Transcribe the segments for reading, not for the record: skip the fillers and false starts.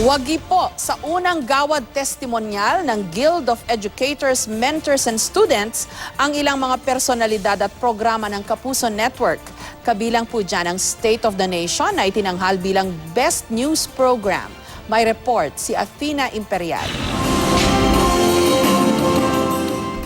Wagi po sa unang gawad testimonyal ng Guild of Educators, Mentors and Students ang ilang mga personalidad at programa ng Kapuso Network. Kabilang po dyan ang State of the Nation na itinanghal bilang Best News Program. May report si Athena Imperial.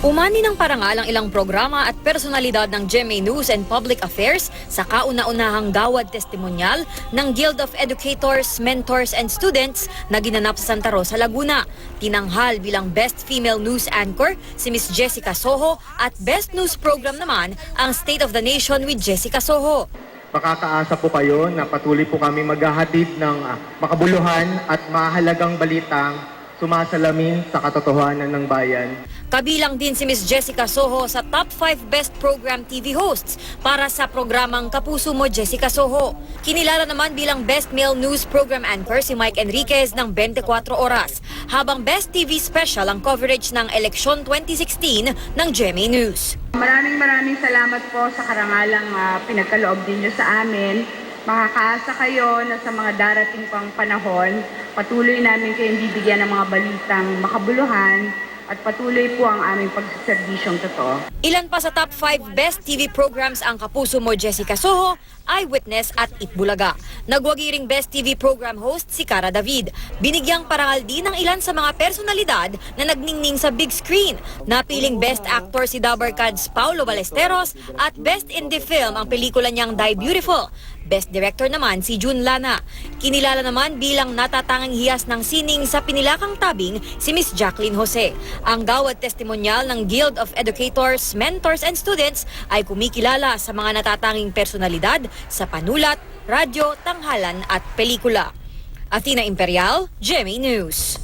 Umani ng parangal ang ilang programa at personalidad ng GMA News and Public Affairs sa kauna-unahang gawad testimonyal ng Guild of Educators, Mentors and Students na ginanap sa Santa Rosa, Laguna. Tinanghal bilang Best Female News Anchor si Miss Jessica Soho at Best News Program naman ang State of the Nation with Jessica Soho. Makakaasa po kayo na patuloy po kami maghahatid ng makabuluhan at mahalagang balitang sumasalamin sa katotohanan ng bayan. Kabilang din si Miss Jessica Soho sa top 5 Best Program TV Hosts para sa programang Kapuso Mo Jessica Soho. Kinilala naman bilang Best Male News Program Anchor si Mike Enriquez ng 24 Oras, habang Best TV Special ang coverage ng Eleksyon 2016 ng GMA News. Maraming salamat po sa karangalang pinagkaloob ninyo sa amin. Makakaasa kayo na sa mga darating pang panahon, patuloy namin kayong bibigyan ng mga balitang makabuluhan at patuloy po ang aming pagsiserbisyong totoo. Ilan pa sa top 5 Best TV Programs ang Kapuso Mo Jessica Soho, Eyewitness at Itbulaga. Nagwagi ring Best TV Program host si Cara David. Binigyang parangal din ng ilan sa mga personalidad na nagningning sa big screen. Napiling Best Actor si Dabarkads Paulo Ballesteros at Best Indie Film ang pelikula niyang Die Beautiful. Best Director naman si June Lana. Kinilala naman bilang natatanging hiyas ng sining sa pinilakang tabing si Miss Jacqueline Jose. Ang gawad testimonyal ng Guild of Educators, Mentors and Students ay kumikilala sa mga natatanging personalidad sa panulat, radyo, tanghalan at pelikula. Athena Imperial, GMA News.